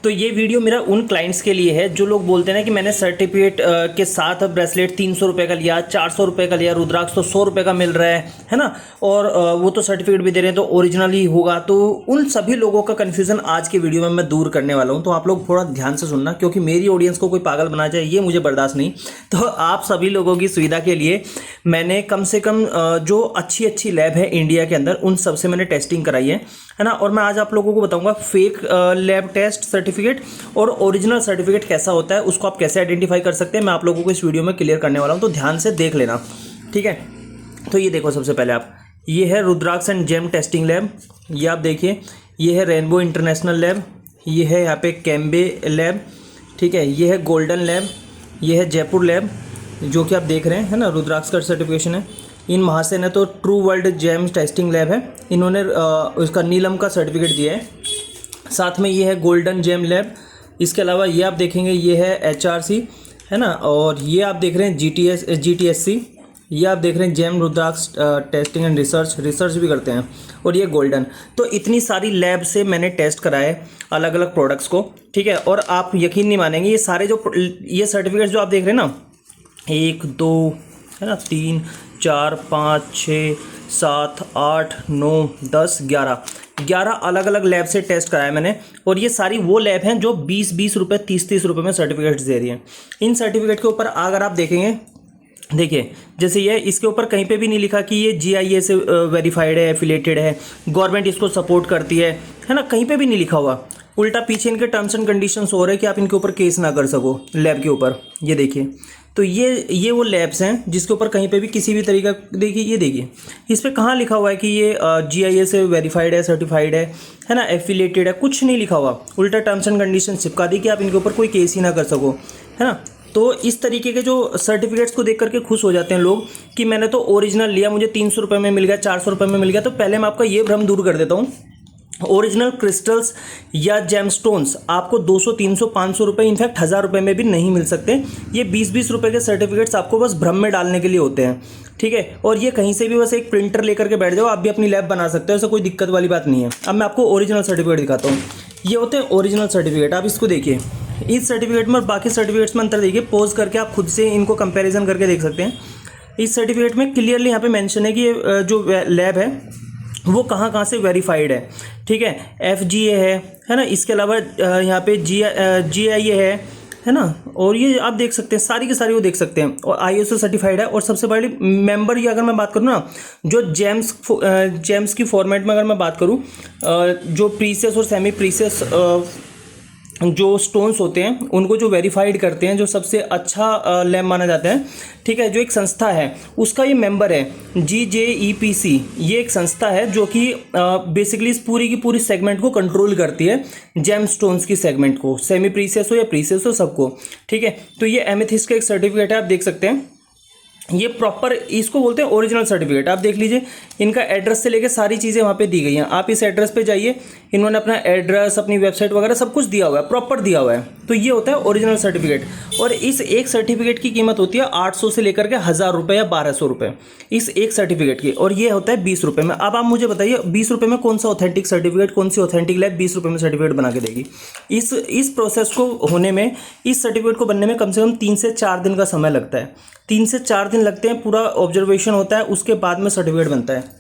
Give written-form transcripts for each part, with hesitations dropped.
तो ये वीडियो मेरा उन क्लाइंट्स के लिए है जो लोग बोलते हैं ना कि मैंने सर्टिफिकेट के साथ ब्रेसलेट 300 रुपये का लिया, 400 रुपये का लिया, रुद्राक्ष तो 100 रुपये का मिल रहा है ना, और वो तो सर्टिफिकेट भी दे रहे हैं तो ओरिजिनल ही होगा। तो उन सभी लोगों का कन्फ्यूज़न आज के वीडियो में मैं दूर करने वाला हूँ। तो आप लोग थोड़ा ध्यान से सुनना, क्योंकि मेरी ऑडियंस को कोई पागल बना जाए ये मुझे बर्दाश्त नहीं। तो आप सभी लोगों की सुविधा के लिए मैंने कम से कम जो अच्छी लैब है इंडिया के अंदर उन सबसे मैंने टेस्टिंग कराई है ना। और मैं आज आप लोगों को बताऊंगा फेक लैब टेस्ट सर्टिफिकेट और ओरिजिनल सर्टिफिकेट कैसा होता है, उसको आप कैसे आइडेंटिफाई कर सकते हैं, मैं आप लोगों को इस वीडियो में क्लियर करने वाला हूं। तो ध्यान से देख लेना, ठीक है। तो ये देखो, सबसे पहले आप, ये है रुद्राक्ष एंड जेम टेस्टिंग लैब, ये आप देखिए, ये है रेनबो इंटरनेशनल लैब, ये है यहाँ पे कैम्बे लैब, ठीक है, ये है गोल्डन लैब, ये है जयपुर लैब जो कि आप देख रहे हैं, है ना, रुद्राक्ष का सर्टिफिकेशन है। इन महाशय ने तो true world gem testing lab है, इन्होंने उसका नीलम का सर्टिफिकेट दिया है। साथ में ये है गोल्डन जेम लैब। इसके अलावा ये आप देखेंगे, ये है HRC, है ना, और ये आप देख रहे हैं GTSC, ये आप देख रहे हैं जेम रुद्राक्ष टेस्टिंग एंड रिसर्च भी करते हैं, और ये गोल्डन। तो इतनी सारी लैब से मैंने टेस्ट कराए अलग अलग प्रोडक्ट्स को, ठीक है। और आप यकीन नहीं मानेंगे, ये सारे जो ये सर्टिफिकेट जो आप देख रहे हैं ना, 1 2 है ना, 3 4 5 6 7 8 9 10 11 अलग अलग लैब से टेस्ट कराया मैंने। और ये सारी वो लैब हैं जो 20 रुपये 30 रुपये में सर्टिफिकेट्स दे रही हैं। इन सर्टिफिकेट के ऊपर अगर आप देखेंगे, देखिए जैसे ये, इसके ऊपर कहीं पे भी नहीं लिखा कि ये GIA से वेरीफाइड है, एफिलेटेड है, गवर्नमेंट इसको सपोर्ट करती है ना, कहीं पे भी नहीं लिखा हुआ। उल्टा पीछे इनके टर्म्स एंड कंडीशंस हो रहे हैं कि आप इनके ऊपर केस ना कर सको लैब के ऊपर। ये देखिए, तो ये वो लैब्स हैं जिसके ऊपर कहीं पे भी किसी भी तरीका, देखिए ये देखिए, इस पर कहाँ लिखा हुआ है कि ये GIA से वेरीफाइड है, सर्टिफाइड है ना, एफिलेटेड है, कुछ नहीं लिखा हुआ। उल्टा टर्म्स एंड कंडीशन चिपका दी कि आप इनके ऊपर कोई केस ही ना कर सको, है ना। तो इस तरीके के जो सर्टिफिकेट्स को देख करके खुश हो जाते हैं लोग कि मैंने तो ओरिजिनल लिया, मुझे 300 रुपये में मिल गया, 400 रुपये में मिल गया। तो पहले मैं आपका ये भ्रम दूर कर देता हूँ, ओरिजिनल क्रिस्टल्स या जेमस्टोन्स आपको 200 300 500 रुपये, इनफैक्ट 1000 रुपये में भी नहीं मिल सकते। ये 20 रुपये के सर्टिफिकेट्स आपको बस भ्रम में डालने के लिए होते हैं, ठीक है। और ये कहीं से भी बस एक प्रिंटर लेकर के बैठ जाओ, आप भी अपनी लैब बना सकते हो, ऐसा कोई दिक्कत वाली बात नहीं है। अब मैं आपको ओरिजिनल सर्टिफिकेट दिखाता हूँ। ये होते हैं ओरिजिनल सर्टिफिकेट, आप इसको देखिए, इस सर्टिफिकेट में और बाकी सर्टिफिकेट्स में अंतर देखिए, पॉज करके आप खुद से इनको कंपैरिजन करके देख सकते हैं। इस सर्टिफिकेट में क्लियरली यहाँ पे मेंशन है कि ये जो लैब है वो कहाँ से वेरीफाइड है, ठीक है। FGA है ना, इसके अलावा यहाँ पे GIA है ना, और ये आप देख सकते हैं सारी की सारी वो देख सकते हैं, और ISO सर्टिफाइड है। और सबसे बड़ी मेंबर ये अगर मैं बात करूँ ना, जो जेम्स की फॉर्मेट में अगर मैं बात करूँ, जो प्रीसियस और सेमी प्रीसियस जो स्टोन्स होते हैं उनको जो वेरीफाइड करते हैं, जो सबसे अच्छा लैब माना जाता है, ठीक है, जो एक संस्था है उसका ये मेंबर है GJEPC। ये एक संस्था है जो कि बेसिकली इस पूरी की पूरी सेगमेंट को कंट्रोल करती है, जेम स्टोन्स की सेगमेंट को, सेमी प्रीसियस हो या प्रीसियस हो सबको, ठीक है। तो ये एमेथिस्ट का एक सर्टिफिकेट है, आप देख सकते हैं, ये प्रॉपर इसको बोलते हैं ओरिजिनल सर्टिफिकेट। आप देख लीजिए, इनका एड्रेस से लेके सारी चीज़ें वहाँ पे दी गई हैं। आप इस एड्रेस पे जाइए, इन्होंने अपना एड्रेस, अपनी वेबसाइट वगैरह सब कुछ दिया हुआ है, प्रॉपर दिया हुआ है। तो ये होता है ओरिजिनल सर्टिफिकेट। और इस एक सर्टिफिकेट की कीमत होती है 800 से लेकर के 1000 रुपये या 1200 रुपये इस एक सर्टिफिकेट की, और ये होता है 20 रुपये में। अब आप मुझे बताइए 20 रुपये में कौन सा ऑथेंटिक सर्टिफिकेट, कौन सी ऑथेंटिक लैब 20 रुपये में सर्टिफिकेट बना के देगी। इस प्रोसेस को होने में, इस सर्टिफिकेट को बनने में कम से कम 3 से 4 दिन का समय लगता है। 3 से 4 दिन लगते हैं, पूरा ऑब्जर्वेशन होता है, उसके बाद में सर्टिफिकेट बनता है।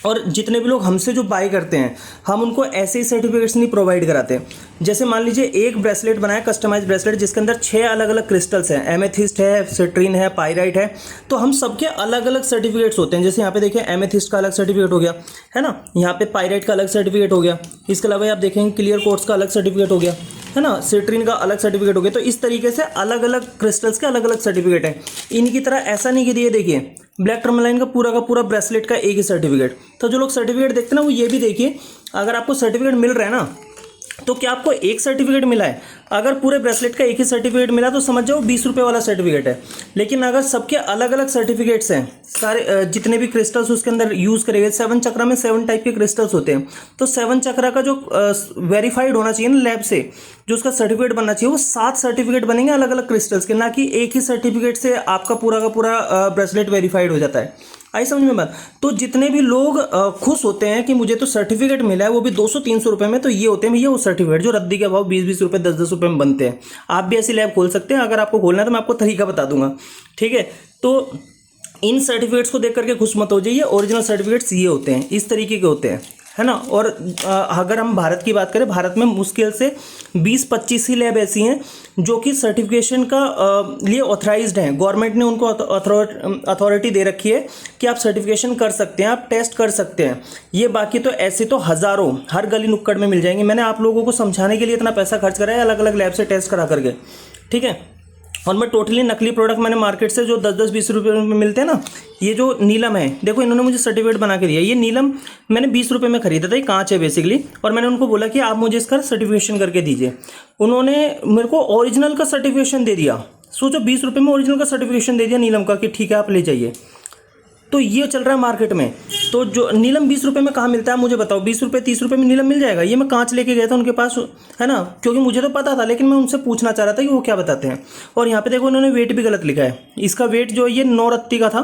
और जितने भी लोग हमसे जो बाय करते हैं, हम उनको ऐसे ही सर्टिफिकेट्स नहीं प्रोवाइड कराते। जैसे मान लीजिए एक ब्रेसलेट बनाया, कस्टमाइज ब्रेसलेट, जिसके अंदर 6 अलग अलग क्रिस्टल्स हैं, एमेथिस्ट है, सिट्रीन है, पायराइट है, तो हम सबके अलग अलग सर्टिफिकेट्स होते हैं। जैसे यहाँ पे देखिए, एमेथिस्ट का अलग सर्टिफिकेट हो गया, है ना, यहाँ पे पायराइट का अलग सर्टिफिकेट हो गया, इसके अलावा आप देखेंगे क्लियर कोर्ट्स का अलग सर्टिफिकेट हो गया, है ना, सिट्रीन का अलग सर्टिफिकेट हो गया। तो इस तरीके से अलग अलग क्रिस्टल्स के अलग अलग सर्टिफिकेट हैं। इनकी तरह ऐसा नहीं कि ये देखिए ब्लैक टर्मलाइन का पूरा ब्रेसलेट का एक ही सर्टिफिकेट। तो जो लोग सर्टिफिकेट देखते हैं ना, वो ये भी देखिए, अगर आपको सर्टिफिकेट मिल रहा है ना, तो क्या आपको एक सर्टिफिकेट मिला है? अगर पूरे ब्रेसलेट का एक ही सर्टिफिकेट मिला तो समझ जाओ 20 रुपये वाला सर्टिफिकेट है। लेकिन अगर सबके अलग अलग सर्टिफिकेट्स हैं, सारे जितने भी क्रिस्टल्स उसके अंदर यूज़ करे गए, 7 चक्रा में 7 टाइप के क्रिस्टल्स होते हैं, तो 7 चक्रा का जो वेरीफाइड होना चाहिए ना लैब से, जो उसका सर्टिफिकेट बनना चाहिए, वो 7 सर्टिफिकेट बनेंगे अलग अलग क्रिस्टल्स के, ना कि एक ही सर्टिफिकेट से आपका पूरा का पूरा ब्रेसलेट वेरीफाइड हो जाता है। आई समझ में बात। तो जितने भी लोग खुश होते हैं कि मुझे तो सर्टिफिकेट मिला है वो भी 200-300 रुपए में, तो ये होते हैं भैया वो सर्टिफिकेट जो रद्दी के भाव 20-20 रुपए 10-10 रुपए में बनते हैं। आप भी ऐसी लैब खोल सकते हैं, अगर आपको खोलना है तो मैं आपको तरीका बता दूंगा, ठीक है। तो इन सर्टिफिकेट्स को देख करके खुश मत हो जाइए, ओरिजिनल सर्टिफिकेट्स ये होते हैं, इस तरीके के होते हैं, है ना। और अगर हम भारत की बात करें, भारत में मुश्किल से 20-25 ही लैब ऐसी हैं जो कि सर्टिफिकेशन का लिए ऑथराइज्ड हैं। गवर्नमेंट ने उनको अथॉरिटी दे रखी है कि आप सर्टिफिकेशन कर सकते हैं, आप टेस्ट कर सकते हैं ये। बाकी तो ऐसे तो हज़ारों हर गली नुक्कड़ में मिल जाएंगे। मैंने आप लोगों को समझाने के लिए इतना पैसा खर्च करा है अलग अलग लैब से टेस्ट करा करके, ठीक है। और मैं टोटली नकली प्रोडक्ट मैंने मार्केट से जो 10-10 20 रुपये में मिलते हैं ना, ये जो नीलम है, देखो इन्होंने मुझे सर्टिफिकेट बना के दिया। ये नीलम मैंने 20 रुपये में खरीदा था, ये कांच है बेसिकली। और मैंने उनको बोला कि आप मुझे इसका सर्टिफिकेशन करके दीजिए। उन्होंने मेरे को ओरिजिनल का सर्टिफिकेशन दे दिया। सोचो 20 रुपये में ओरिजिनल का सर्टिफिकेशन दे दिया नीलम का कि ठीक है आप ले जाइए। तो ये चल रहा है मार्केट में। तो जो नीलम 20 रुपये में कहाँ मिलता है मुझे बताओ? 20 रुपये 30 रुपये में नीलम मिल जाएगा? ये मैं कांच लेके गया था उनके पास, है ना, क्योंकि मुझे तो पता था, लेकिन मैं उनसे पूछना चाह रहा था कि वो क्या बताते हैं। और यहाँ पे देखो इन्होंने वेट भी गलत लिखा है। इसका वेट जो ये 9 रत्ती का था,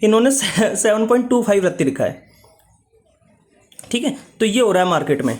इन्होंने 7.25 रत्ती लिखा है, ठीक है। तो ये हो रहा है मार्केट में।